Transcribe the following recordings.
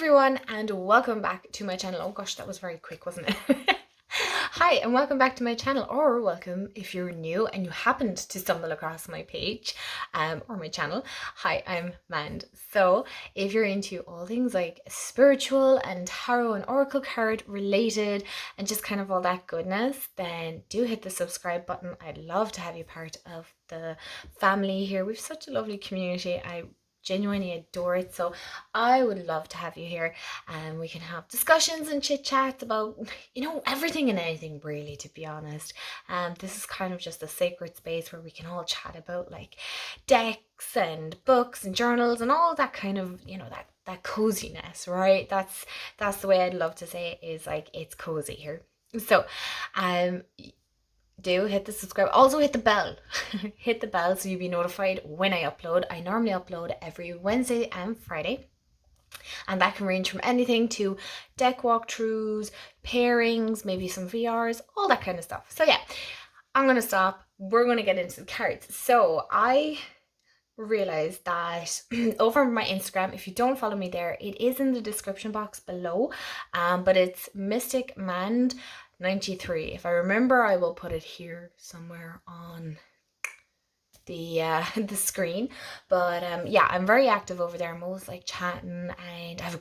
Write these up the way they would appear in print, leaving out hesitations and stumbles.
everyone, and welcome back to my channel. Oh gosh, that was very quick, wasn't it? Hi, and welcome back to my channel, or welcome if you're new and you happened to stumble across my page or my channel. Hi, I'm Mand. So if you're into all things like spiritual and tarot and oracle card related and just kind of all that goodness, then do hit the subscribe button. I'd love to have you part of the family here. We've such a lovely community. I genuinely adore it, so I would love to have you here and we can have discussions and chit chats about everything and anything, really, to be honest. This is kind of just a sacred space where we can all chat about like decks and books and journals and all that kind of that coziness, right? That's the way I'd love to say it, is like it's cozy here. So do hit the subscribe, also hit the bell. Hit the bell so you'll be notified when I upload. I normally upload every Wednesday and Friday, and that can range from anything to deck walkthroughs, pairings, maybe some VRs, all that kind of stuff. So yeah, I'm gonna stop. We're gonna get into the cards. So I realized that over my Instagram, if you don't follow me there, it is in the description box below, but it's Mystic Mand 93. If I remember, I will put it here somewhere on the screen. But yeah, I'm very active over there. I'm always like chatting, and I have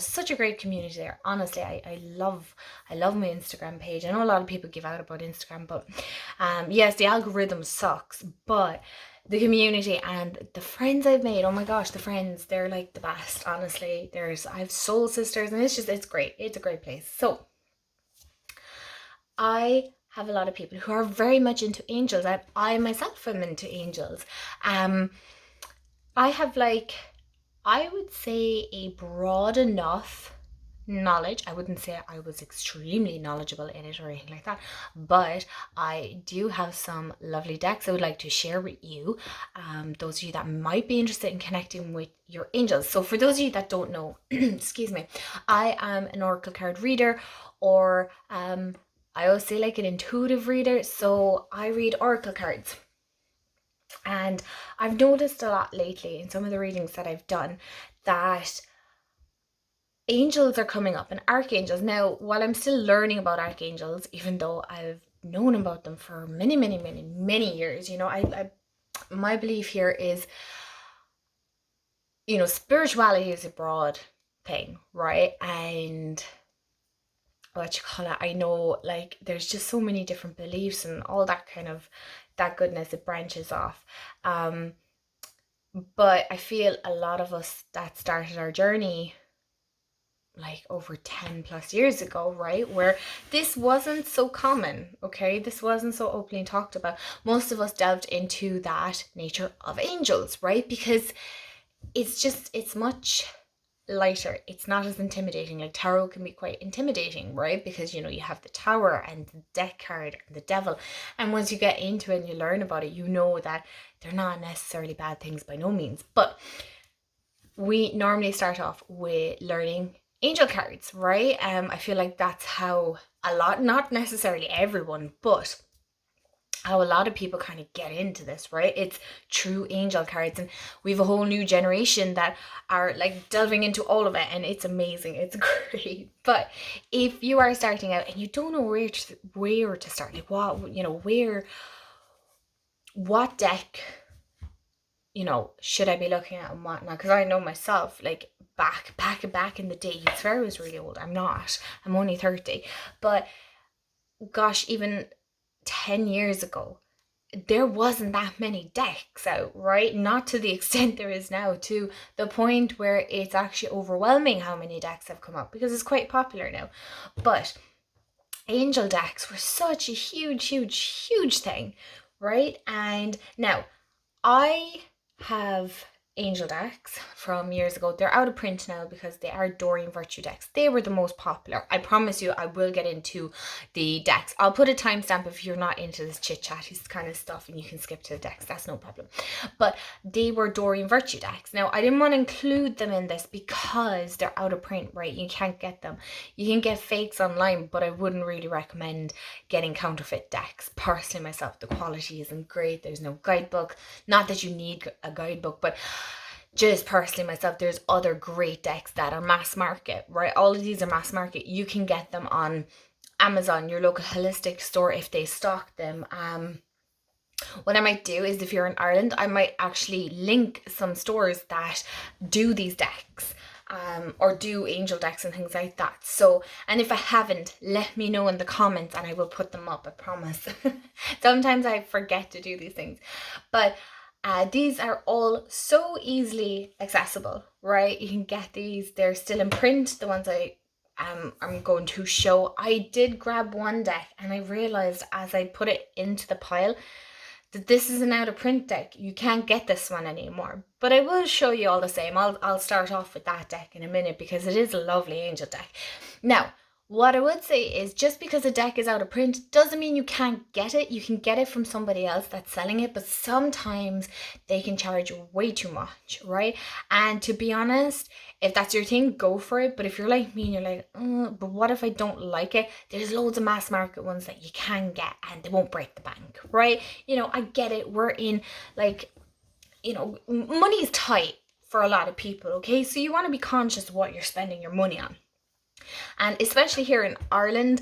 such a great community there. Honestly, I love my Instagram page. I know a lot of people give out about Instagram, but yes, the algorithm sucks, but the community and the friends I've made, oh my gosh, the friends, they're like the best. Honestly, I have soul sisters, and it's great. It's a great place. So I have a lot of people who are very much into angels. I myself am into angels. I have, like, I would say, a broad enough knowledge. I wouldn't say I was extremely knowledgeable in it or anything like that, but I do have some lovely decks I would like to share with you, those of you that might be interested in connecting with your angels. So for those of you that don't know, excuse me, I am an oracle card reader, or I always say like an intuitive reader. So I read oracle cards, and I've noticed a lot lately in some of the readings that I've done that angels are coming up, and archangels. Now, while I'm still learning about archangels, even though I've known about them for many years, my belief here is, spirituality is a broad thing, right? And I know, like, there's just so many different beliefs and all that kind of that goodness, it branches off. But I feel a lot of us that started our journey like over 10 plus years ago, right, where this wasn't so common, okay, this wasn't so openly talked about. Most of us delved into that nature of angels, right, because it's much lighter. It's not as intimidating. Like, tarot can be quite intimidating, right, because you have the Tower and the Death card and the Devil, and once you get into it and you learn about it, you know that they're not necessarily bad things by no means. But we normally start off with learning angel cards, right? I feel like that's how a lot, not necessarily everyone, but how a lot of people kind of get into this, right? It's true angel cards, and we have a whole new generation that are like delving into all of it, and it's amazing. It's great. But if you are starting out and you don't know where to start, like what deck should I be looking at and whatnot? Because I know myself, like back in the day, Sarah was really old. I'm not. I'm only 30. But gosh, even 10 years ago, there wasn't that many decks out, right? Not to the extent there is now, to the point where it's actually overwhelming how many decks have come up, because it's quite popular now. But angel decks were such a huge thing, right? And now I have angel decks from years ago. They're out of print now because they are Doreen Virtue decks. They were the most popular. I promise you I will get into the decks. I'll put a timestamp if you're not into this chit chatty kind of stuff and you can skip to the decks. That's no problem. But they were Doreen Virtue decks. Now, I didn't want to include them in this because they're out of print, right? You can't get them. You can get fakes online, but I wouldn't really recommend getting counterfeit decks. Personally, myself, the quality isn't great. There's no guidebook. Not that you need a guidebook, but just personally myself, there's other great decks that are mass market, right? All of these are mass market. You can get them on Amazon, your local holistic store, if they stock them. What I might do is, if you're in Ireland, I might actually link some stores that do these decks, or do angel decks and things like that. So, and if I haven't, let me know in the comments and I will put them up, I promise. Sometimes I forget to do these things, but these are all so easily accessible, right? You can get these, they're still in print, the ones I'm going to show. I did grab one deck and I realized as I put it into the pile that this is an out of print deck. You can't get this one anymore, but I will show you all the same. I'll start off with that deck in a minute because it is a lovely angel deck. Now, what I would say is, just because a deck is out of print doesn't mean you can't get it. You can get it from somebody else that's selling it, but sometimes they can charge way too much, right? And to be honest, if that's your thing, go for it. But if you're like me and you're like, but what if I don't like it? There's loads of mass market ones that you can get and they won't break the bank, right? You know, I get it. We're in, like, you know, money's tight for a lot of people, okay? So you want to be conscious of what you're spending your money on. And especially here in Ireland,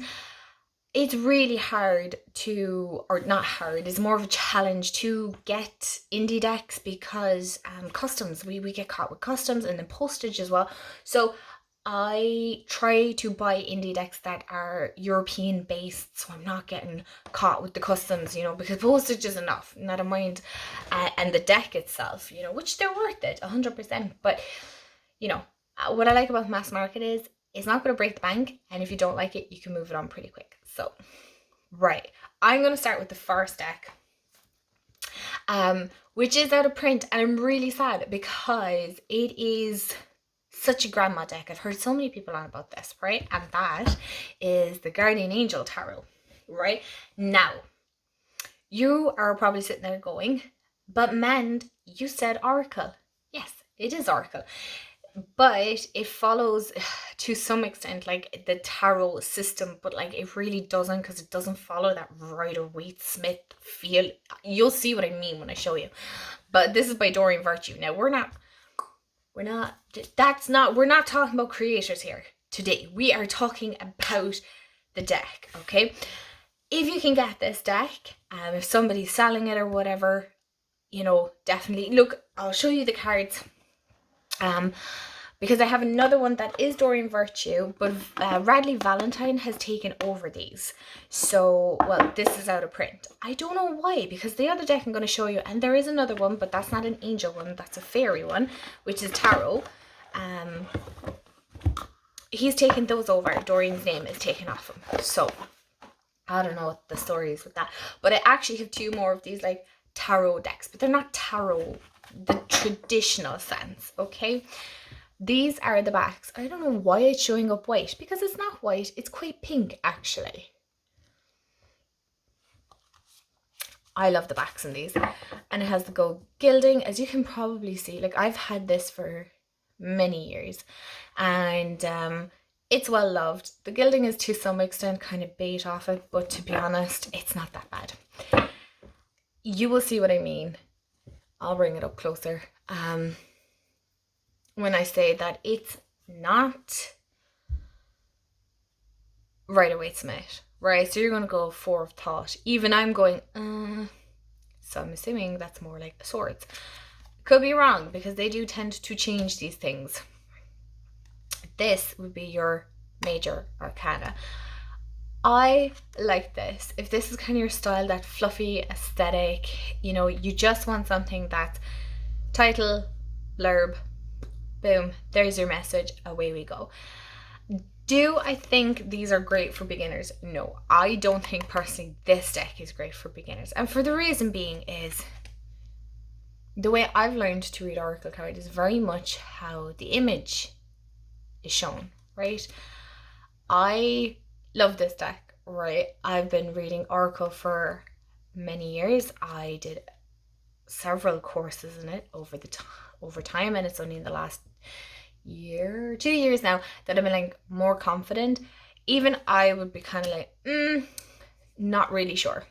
it's really hard to, or not hard, it's more of a challenge to get indie decks because customs, we get caught with customs and then postage as well. So I try to buy indie decks that are European based, so I'm not getting caught with the customs, you know, because postage is enough, not a mind, and the deck itself, you know, which they're worth it 100%. But you know, what I like about mass market is it's not going to break the bank, and if you don't like it, you can move it on pretty quick. So, right, I'm going to start with the first deck, which is out of print, and I'm really sad because it is such a grandma deck. I've heard so many people on about this, right? And that is the Guardian Angel Tarot, right? Now, you are probably sitting there going, but Mend, you said Oracle. Yes, it is Oracle. But it follows to some extent like the tarot system, but like it really doesn't, because it doesn't follow that Rider-Waite-Smith feel. You'll see what I mean when I show you. But this is by Doreen Virtue. Now we're not talking about creators here today. We are talking about the deck, okay? If you can get this deck, if somebody's selling it or whatever, you know, definitely look. I'll show you the cards. Because I have another one that is Doreen Virtue, but Radley Valentine has taken over these. So, well, this is out of print. I don't know why, because the other deck I'm going to show you, and there is another one, but that's not an angel one, that's a fairy one, which is tarot. He's taken those over. Doreen's name is taken off him. So, I don't know what the story is with that. But I actually have two more of these, like, tarot decks, but they're not tarot the traditional sense, okay? These are the backs. I don't know why it's showing up white, because it's not white, it's quite pink actually. I love the backs in these, and it has the gold gilding, as you can probably see. Like, I've had this for many years, and it's well loved. The gilding is to some extent kind of bait off it, but to be honest, it's not that bad. You will see what I mean. I'll bring it up closer. When I say that it's not Rider-Waite-Smith, right? So you're going to go Four of Thought. Even I'm going, so I'm assuming that's more like the Swords. Could be wrong, because they do tend to change these things. This would be your Major Arcana. I like this. If this is kind of your style, that fluffy aesthetic, you know, you just want something that's title, blurb, boom, there's your message, away we go. Do I think these are great for beginners? No, I don't think personally this deck is great for beginners. And for the reason being is, the way I've learned to read Oracle cards is very much how the image is shown, right? I love this deck, right? I've been reading Oracle for many years. I did several courses in it over time, and it's only in the last 2 years now that I've been like more confident. Even I would be kind of like, not really sure.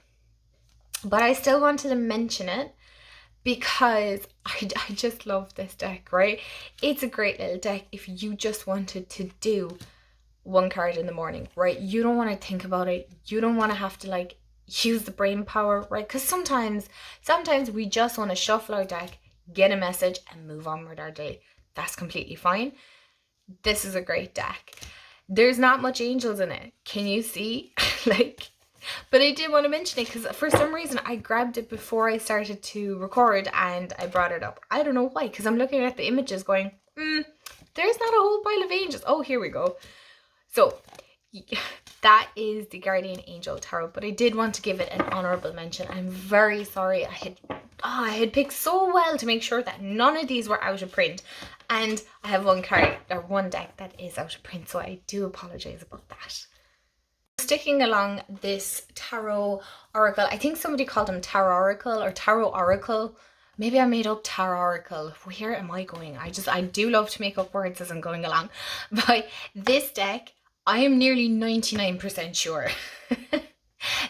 But I still wanted to mention it because I just love this deck, right? It's a great little deck if you just wanted to do one card in the morning, right? You don't want to think about it. You don't want to have to like use the brain power, right? Because sometimes we just want to shuffle our deck, get a message, and move on with our day. That's completely fine. This is a great deck. There's not much angels in it. Can you see? Like, but I did want to mention it because for some reason I grabbed it before I started to record and I brought it up. I don't know why, because I'm looking at the images going, there's not a whole pile of angels. Oh, here we go. So that is the Guardian Angel Tarot, but I did want to give it an honorable mention. I'm very sorry. I had picked so well to make sure that none of these were out of print, and I have one deck that is out of print, so I do apologize about that. Sticking along this tarot oracle, I think somebody called them tarot oracle or tarot oracle. Maybe I made up tarot oracle. Where am I going? I do love to make up words as I'm going along. But this deck, I am nearly 99% sure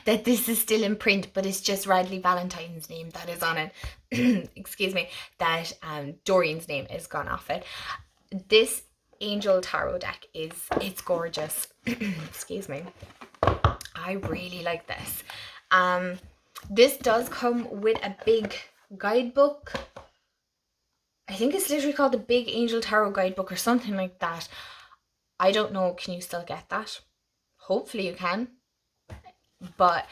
that this is still in print, but it's just Radley Valentine's name that is on it. Excuse me, that Dorian's name is gone off it. This Angel Tarot deck it's gorgeous. Excuse me. I really like this. This does come with a big guidebook. I think it's literally called the Big Angel Tarot Guidebook or something like that. I don't know, can you still get that? Hopefully you can. But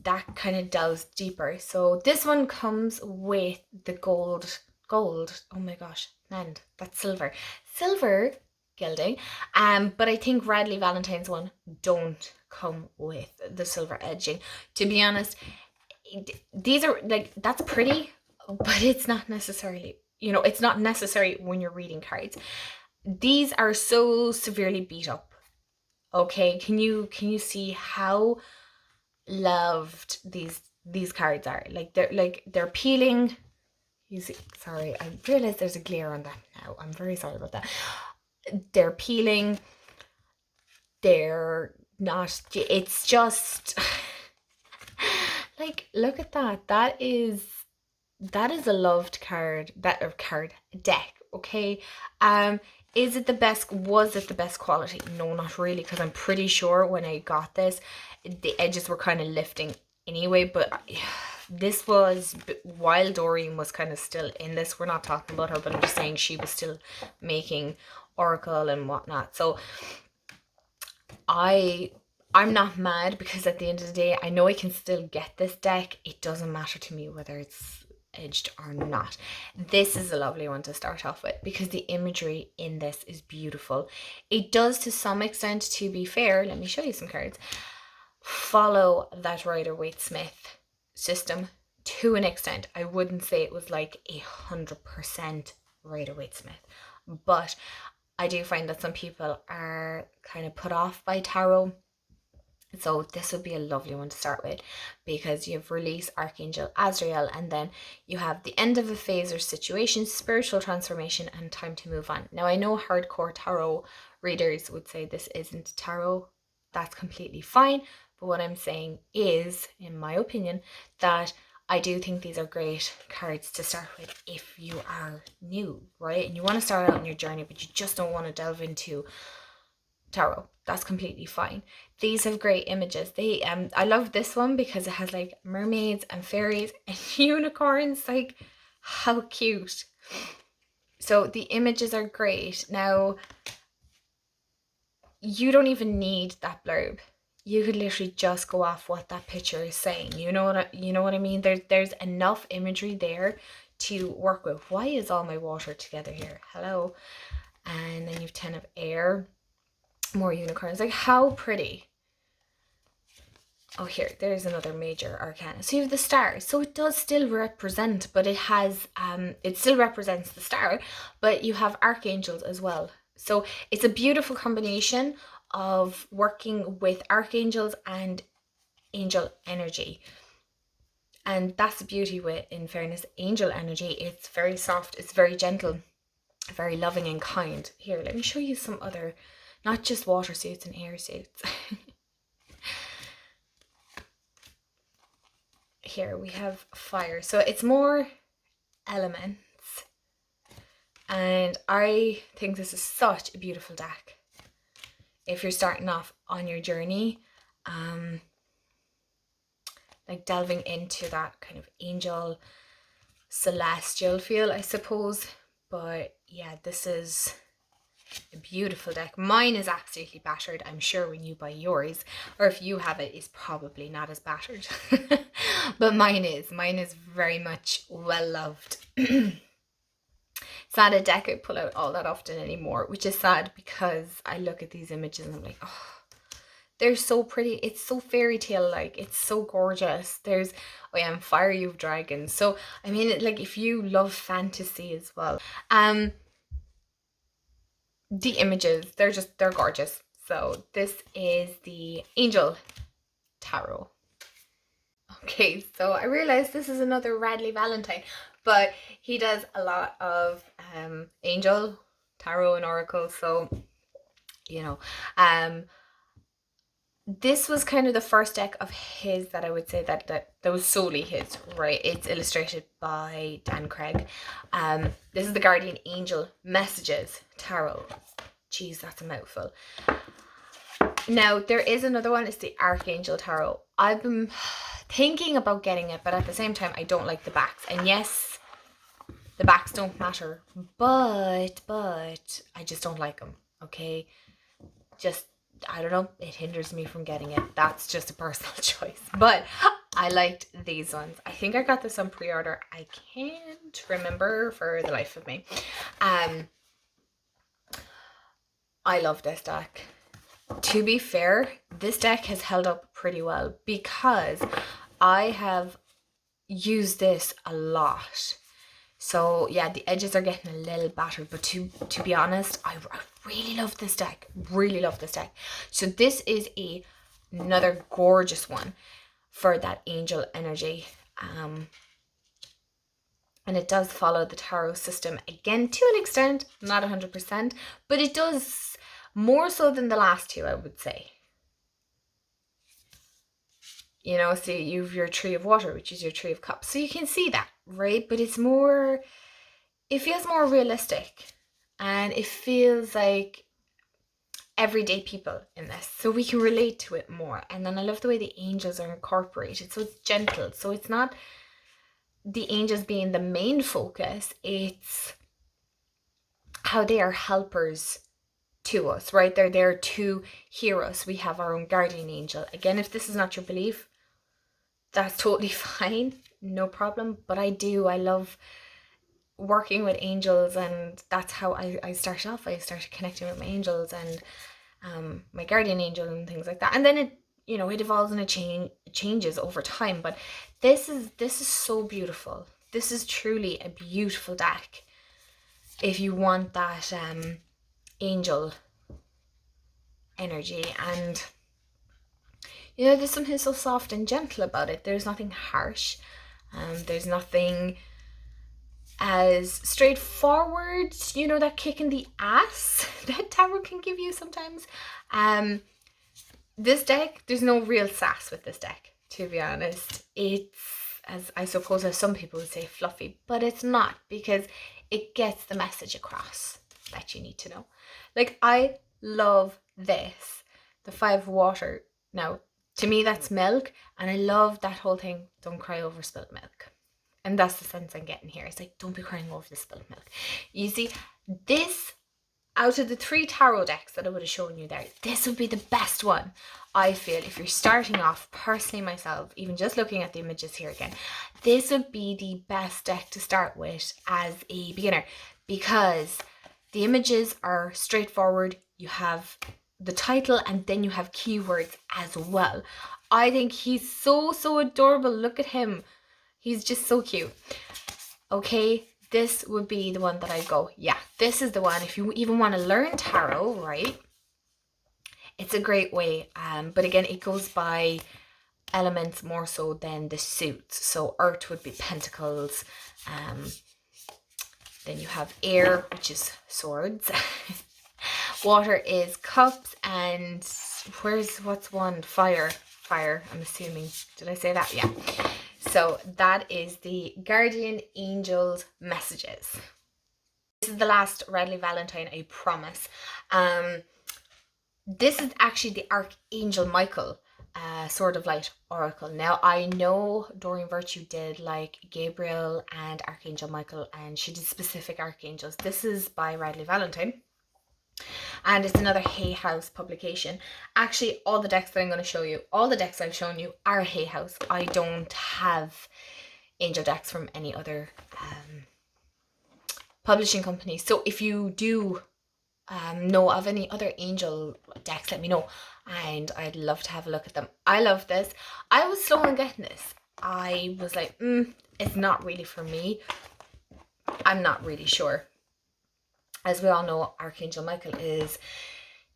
that kind of delves deeper. So this one comes with the gold. Oh my gosh, and that's silver gilding. But I think Radley Valentine's one don't come with the silver edging. To be honest, these are like, that's pretty, but it's not necessarily, it's not necessary when you're reading cards. These are so severely beat up. Okay, can you see how loved these cards are? Like they're peeling. You see, sorry, I realize there's a glare on that now. I'm very sorry about that. They're peeling. They're not. It's just like, look at that. That is a loved card. Deck. Okay. Is it the best? Was it the best quality? No, not really, because I'm pretty sure when I got this, the edges were kind of lifting anyway. But this was while Doreen was kind of still in this. We're not talking about her, but I'm just saying she was still making Oracle and whatnot. So I'm not mad, because at the end of the day, I know I can still get this deck. It doesn't matter to me whether it's edged or not. This is a lovely one to start off with because the imagery in this is beautiful. It does, to some extent, to be fair, let me show you some cards, follow that Rider-Waite-Smith system to an extent. I wouldn't say it was like 100% Rider-Waite-Smith, but I do find that some people are kind of put off by tarot. So this would be a lovely one to start with, because you have release, Archangel Azrael, and then you have the end of a phase or situation, spiritual transformation, and time to move on. Now, I know hardcore tarot readers would say this isn't tarot. That's completely fine. But what I'm saying is, in my opinion, that I do think these are great cards to start with if you are new, right? And you want to start out on your journey, but you just don't want to delve into tarot. That's completely fine. These have great images. I love this one because it has like mermaids and fairies and unicorns. Like, how cute. So the images are great. Now, you don't even need that blurb. You could literally just go off what that picture is saying. You know what I mean? There's enough imagery there to work with. Why is all my water together here? Hello. And then you have 10 of air. More unicorns. Like, how pretty. Oh, here, there's another major arcana. So you have the star. So it does still represent, but it has it still represents the star, but you have archangels as well. So it's a beautiful combination of working with archangels and angel energy. And that's the beauty with, in fairness, angel energy. It's very soft, it's very gentle, very loving and kind. Here, let me show you some other, not just water suits and air suits. here we have fire. So it's more elements. And I think this is such a beautiful deck if you're starting off on your journey, like delving into that kind of angel celestial feel, I suppose. But yeah, this is a beautiful deck. Mine is absolutely battered. I'm sure when you buy yours, or if you have it, is probably not as battered. But mine is very much well loved. It's not a deck I pull out all that often anymore, which is sad because I look at these images and I'm like, oh, they're so pretty. It's so fairy tale like. It's so gorgeous. There's, oh yeah, and Fire You've Dragons. So I mean, like, if you love fantasy as well, the images, they're gorgeous. So this is the Angel Tarot. Okay, so I realized this is another Radley Valentine, but he does a lot of angel tarot and oracle. So, you know, this was kind of the first deck of his that I would say that was solely his, right? It's illustrated by Dan Craig. This is the Guardian Angel Messages Tarot. Jeez, that's a mouthful. Now, there is another one. It's the Archangel Tarot. I've been thinking about getting it, but at the same time, I don't like the backs. And yes, the backs don't matter, but I just don't like them, okay? Just, I don't know, it hinders me from getting it. That's just a personal choice. But I liked these ones. I think I got this on pre-order. I can't remember for the life of me. I love this deck. To be fair, this deck has held up pretty well because I have used this a lot. So yeah, the edges are getting a little battered, but to be honest, I really love this deck. Really love this deck. So this is another gorgeous one for that angel energy. And it does follow the tarot system again to an extent, not 100%, but it does more so than the last two, I would say. You know, so you have your Tree of Water, which is your Tree of Cups. So you can see that, right? But it's more, it feels more realistic. And it feels like everyday people in this. So we can relate to it more. And then I love the way the angels are incorporated. So it's gentle. So it's not the angels being the main focus. It's how they are helpers to us, right? They're there to hear us. We have our own guardian angel. Again, if this is not your belief, that's totally fine, no problem. But I love working with angels, and that's how I started off. I started connecting with my angels and my guardian angel and things like that. And then it, you know, it evolves and it changes over time. But this is so beautiful. This is truly a beautiful deck. If you want that angel energy, and you know, there's something so soft and gentle about it. There's nothing harsh. There's nothing as straightforward, you know, that kick in the ass that tarot can give you sometimes. This deck, there's no real sass with this deck, to be honest. It's, as I suppose as some people would say, fluffy, but it's not, because it gets the message across that you need to know. Like, I love this, the 5 of Water. Now, to me, that's milk, and I love that whole thing, don't cry over spilt milk. And that's the sense I'm getting here. It's like, don't be crying over the spilt milk. You see, this, out of the 3 tarot decks that I would have shown you there, this would be the best one, I feel, if you're starting off. Personally, myself, even just looking at the images here again, this would be the best deck to start with as a beginner, because the images are straightforward. You have the title and then you have keywords as well. I think he's so adorable. Look at him. He's just so cute. Okay, this would be the one that I go, yeah, this is the one. If you even want to learn tarot, right, it's a great way. But again, it goes by elements more so than the suits. So earth would be pentacles. Then you have air, which is swords. Water is cups, and what's one? Fire, I'm assuming. Did I say that? Yeah. So that is the Guardian Angels messages. This is the last Radley Valentine, I promise. This is actually the Archangel Michael Sword of Light oracle. Now I know Doreen Virtue did like Gabriel and Archangel Michael, and she did specific archangels. This is by Radley Valentine, and it's another Hay House publication. Actually, all the decks that I'm going to show you, all the decks I've shown you are Hay House. I don't have angel decks from any other publishing company. So if you do know of any other angel decks, let me know, and I'd love to have a look at them. I love this. I was slow on getting this. I was like, it's not really for me. I'm not really sure. As we all know, Archangel Michael is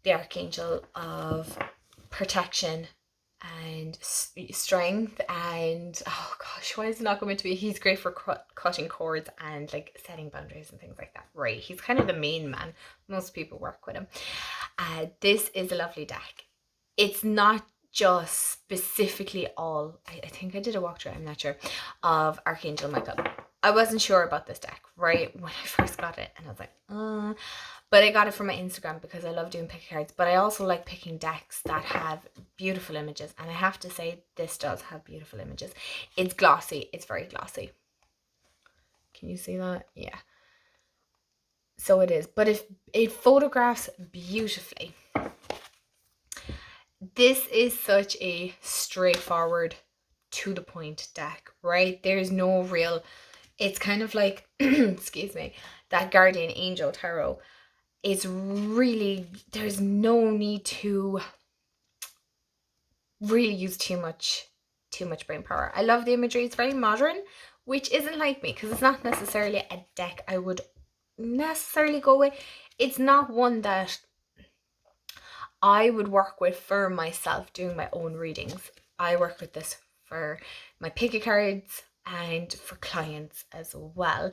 the archangel of protection and strength, and oh gosh, why is it not going to be? He's great for cutting cords and like setting boundaries and things like that, right? He's kind of the main man. Most people work with him. This is a lovely deck. It's not just specifically all, I think I did a walkthrough, I'm not sure, of Archangel Michael. I wasn't sure about this deck right when I first got it, and I was like, but I got it from my Instagram because I love doing pick cards, but I also like picking decks that have beautiful images, and I have to say this does have beautiful images. It's glossy. It's very glossy. Can you see that? Yeah. So it is, but it photographs beautifully. This is such a straightforward, to the point deck, right? There's no real, it's kind of like, excuse me, that Guardian Angel Tarot. It's really, there's no need to really use too much brain power. I love the imagery. It's very modern, which isn't like me, because it's not necessarily a deck I would necessarily go with. It's not one that I would work with for myself doing my own readings. I work with this for my pick cards and for clients as well.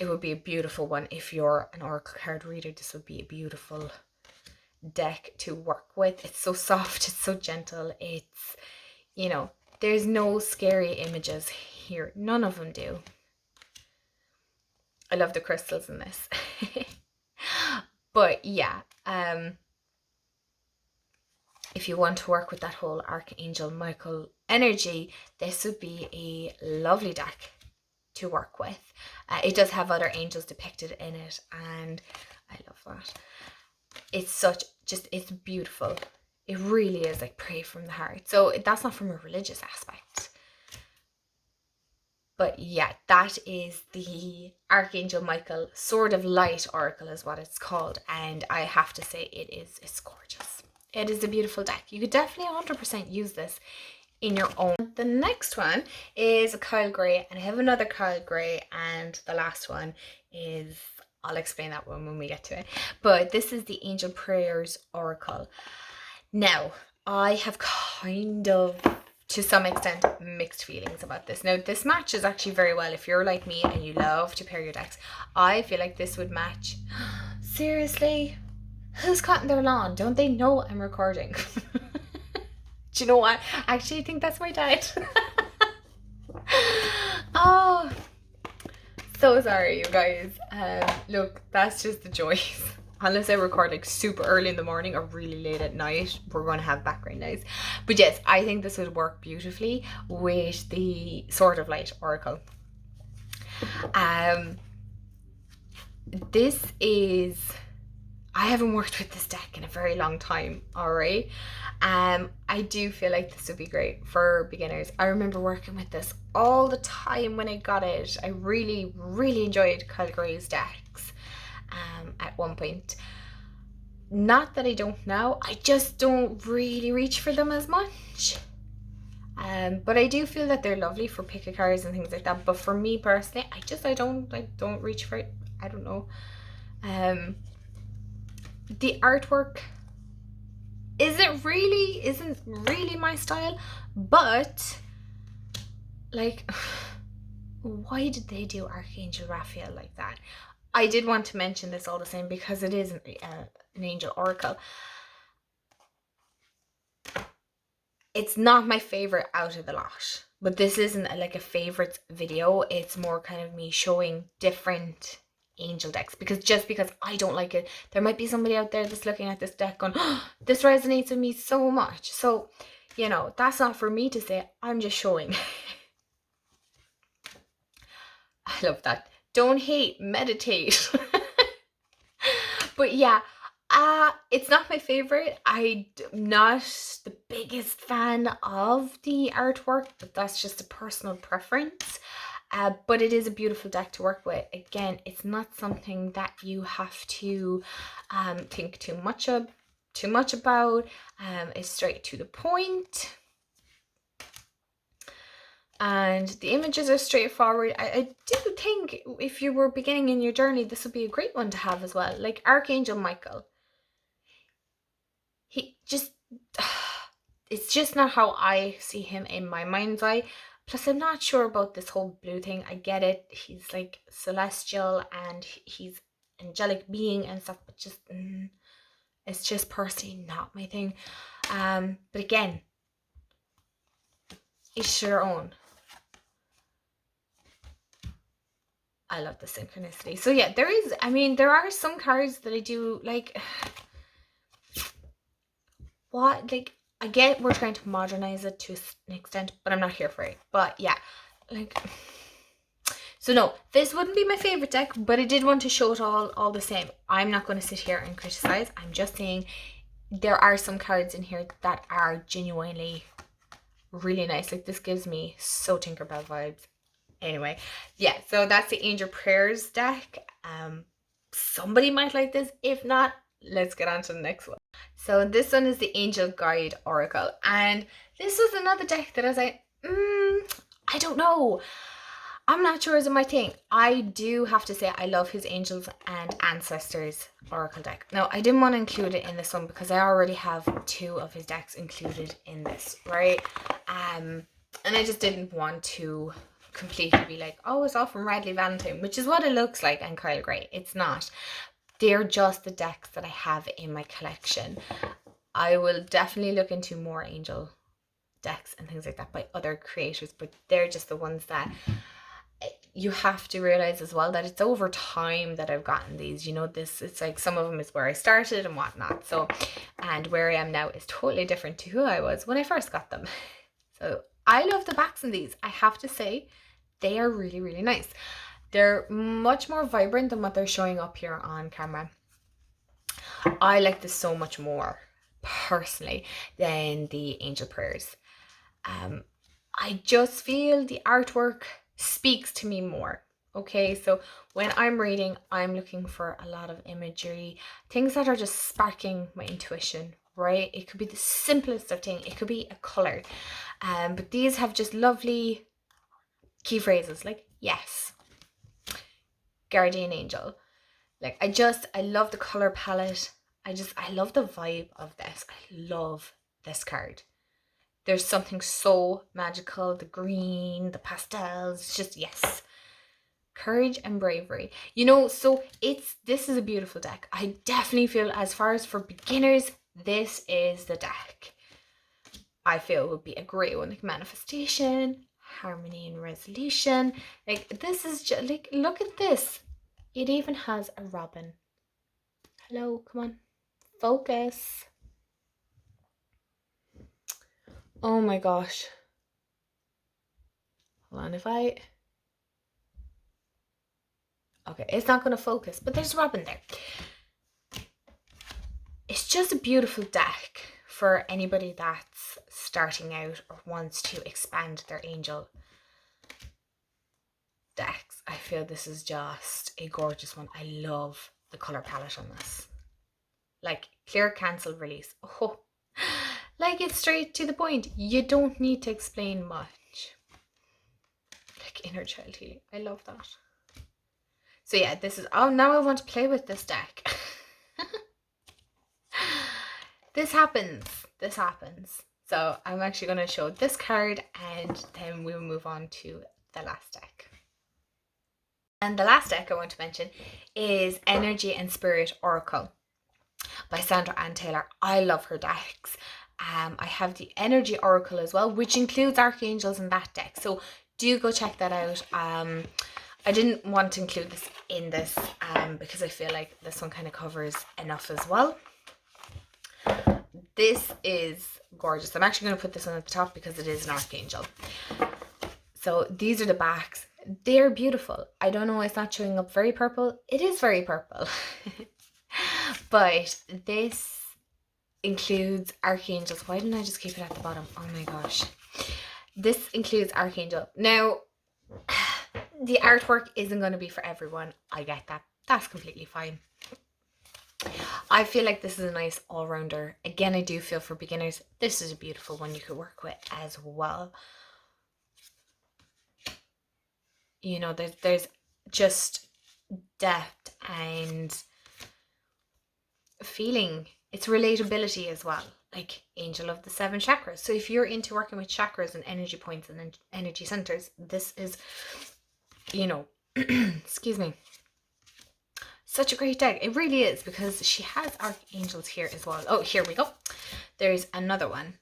It would be a beautiful one if you're an oracle card reader. This would be a beautiful deck to work with. It's so soft, it's so gentle. It's, you know, there's no scary images here. None of them do. I love the crystals in this. But yeah, if you want to work with that whole Archangel Michael energy, this would be a lovely deck to work with. It does have other angels depicted in it, and I love that. It's such, just, it's beautiful. It really is like pray from the heart. So that's not from a religious aspect. But yeah, that is the Archangel Michael Sword of Light Oracle is what it's called. And I have to say it's gorgeous. It is a beautiful deck. You could definitely 100% use this in your own. The next one is a Kyle Gray, and I have another Kyle Gray, and the last one is, I'll explain that one when we get to it. But this is the Angel Prayers Oracle. Now, I have kind of, to some extent, mixed feelings about this. Now, this matches actually very well if you're like me and you love to pair your decks. I feel like this would match. Seriously? Who's cutting their lawn? Don't they know I'm recording? Do you know what? Actually, I think that's my dad. Oh, so sorry, you guys. Look, that's just the joys. Unless I record like super early in the morning or really late at night, we're going to have background noise. But yes, I think this would work beautifully with the Sword of Light Oracle. This is, I haven't worked with this deck in a very long time, alright? I do feel like this would be great for beginners. I remember working with this all the time when I got it. I really, really enjoyed Kyle Gray's decks at one point. Not that I don't now, I just don't really reach for them as much. But I do feel that they're lovely for pick a cards and things like that. But for me personally, I don't reach for it. I don't know. The artwork isn't really my style, but like, why did they do Archangel Raphael like that? I did want to mention this all the same because it is an angel oracle. It's not my favorite out of the lot. But this isn't like a favorites video. It's more kind of me showing different angel decks, because just because I don't like it, there might be somebody out there that's looking at this deck going, oh, this resonates with me so much. So, you know, that's not for me to say. I'm just showing. I love that. Don't hate, meditate. But yeah, it's not my favorite. I'm not the biggest fan of the artwork, but that's just a personal preference. But it is a beautiful deck to work with. Again, it's not something that you have to think too much about. It's straight to the point. And the images are straightforward. I do think if you were beginning in your journey, this would be a great one to have as well. Like Archangel Michael. He just, it's just not how I see him in my mind's eye. Plus, I'm not sure about this whole blue thing. I get it. He's like celestial and he's angelic being and stuff, but just, it's just personally not my thing. But again, each to their own. I love the synchronicity. So yeah, there are some cards that I do like. What, like, I get we're trying to modernize it to an extent, but I'm not here for it. But yeah, like, so no, this wouldn't be my favorite deck, but I did want to show it all the same. I'm not going to sit here and criticize. I'm just saying there are some cards in here that are genuinely really nice. Like, this gives me so Tinkerbell vibes. Anyway, yeah, so that's the Angel Prayers deck. Somebody might like this. If not, let's get on to the next one. So this one is the Angel Guide Oracle, and this was another deck that I was like, I don't know. I'm not sure is it my thing. I do have to say I love his Angels and Ancestors Oracle deck. Now, I didn't want to include it in this one because I already have 2 of his decks included in this, right? And I just didn't want to completely be like, oh, it's all from Radley Valentine, which is what it looks like, and Kyle Gray. It's not. They're just the decks that I have in my collection. I will definitely look into more angel decks and things like that by other creators, but they're just the ones that you have to realize as well that it's over time that I've gotten these. You know, this, it's like some of them is where I started and whatnot. So, and where I am now is totally different to who I was when I first got them. So I love the backs in these. I have to say, they are really, really nice. They're much more vibrant than what they're showing up here on camera. I like this so much more, personally, than the Angel Prayers. I just feel the artwork speaks to me more. Okay, so when I'm reading, I'm looking for a lot of imagery, things that are just sparking my intuition, right? It could be the simplest of things. It could be a color. But these have just lovely key phrases like yes, guardian angel. Like, I love the color palette. I love the vibe of this. I love this card. There's something so magical. The green, the pastels, just yes. Courage and bravery. You know, so this is a beautiful deck. I definitely feel, as far as for beginners, this is the deck I feel would be a great one. Like manifestation, harmony and resolution. Like, this is just like, look at this. It even has a robin. Hello, come on. Focus. Oh my gosh. Hold on, okay, it's not going to focus, but there's robin there. It's just a beautiful deck for anybody that's starting out or wants to expand their angel decks. I feel this is just a gorgeous one. I love the color palette on this. Like, clear, cancel, release. Oh, like, it's straight to the point. You don't need to explain much. Like inner child healing. I love that. So yeah, this is, oh, now I want to play with this deck. This happens. So I'm actually going to show this card and then we'll move on to the last deck. And the last deck I want to mention is Energy and Spirit Oracle by Sandra Ann Taylor. I love her decks. I have the Energy Oracle as well, which includes archangels in that deck. So do go check that out. I didn't want to include this in this because I feel like this one kind of covers enough as well. This is gorgeous. I'm actually going to put this one at the top because it is an archangel. So these are the backs. They're beautiful. I don't know why it's not showing up very purple. It is very purple. But this includes archangels. Why didn't I just keep it at the bottom? Oh my gosh. This includes archangel. Now, the artwork isn't going to be for everyone. I get that. That's completely fine. I feel like this is a nice all-rounder. Again, I do feel for beginners, this is a beautiful one you could work with as well. You know, there's just depth and feeling. It's relatability as well. Like Angel of the 7 chakras. So if you're into working with chakras and energy points and energy centers, this is, you know, excuse me, such a great deck. It really is, because she has archangels here as well. Oh, here we go. There's another one.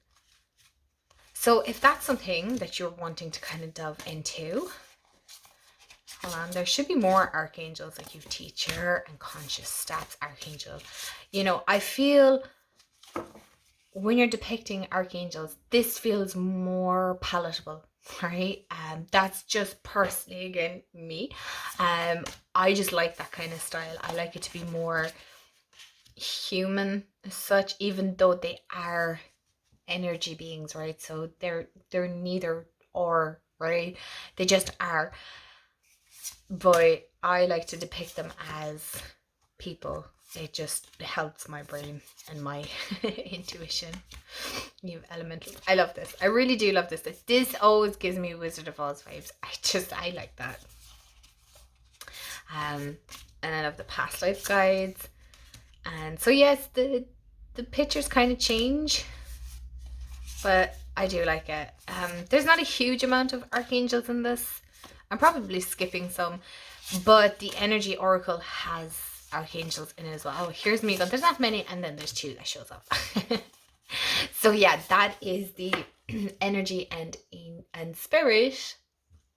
So if that's something that you're wanting to kind of delve into, hold on, there should be more archangels, like you've teacher and conscious steps archangel. You know, I feel when you're depicting archangels, this feels more palatable, right? That's just personally, again, me. I just like that kind of style. I like it to be more human as such, even though they are energy beings, right? So they're neither or, right? They just are. But I like to depict them as people. It just helps my brain and my intuition. You elemental. I love this. I really do love this. This always gives me Wizard of Oz vibes. I like that. And I love the past life guides. And so yes, the pictures kind of change, but I do like it. There's not a huge amount of archangels in this. I'm probably skipping some, but the Energy Oracle has archangels in it as well. Oh, here's Megan. There's not many, and then there's 2 that shows up. So yeah, that is the Energy and Spirit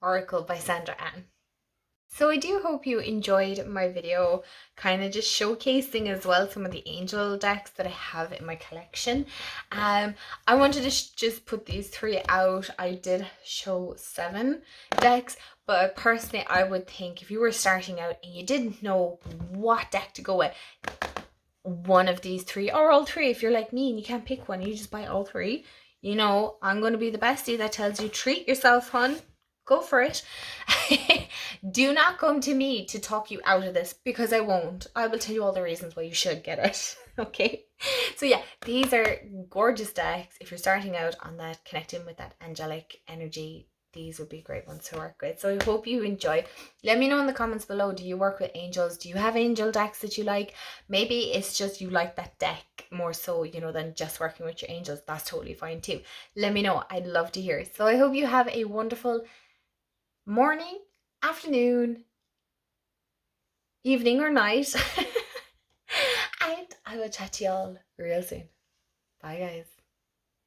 Oracle by Sandra Ann. So I do hope you enjoyed my video, kind of just showcasing as well some of the angel decks that I have in my collection. I wanted to just put these 3 out. I did show 7 decks, but personally I would think if you were starting out and you didn't know what deck to go with, one of these 3 or all 3, if you're like me and you can't pick one, you just buy all 3. You know, I'm going to be the bestie that tells you treat yourself, hon. Go for it. Do not come to me to talk you out of this, because I won't. I will tell you all the reasons why you should get it. Okay. So yeah, these are gorgeous decks. If you're starting out on that, connecting with that angelic energy, these would be great ones to work with. So I hope you enjoy. Let me know in the comments below, do you work with angels? Do you have angel decks that you like? Maybe it's just you like that deck more so, you know, than just working with your angels. That's totally fine too. Let me know. I'd love to hear. So I hope you have a wonderful morning, afternoon, evening or night. And I will chat to y'all real soon. Bye guys.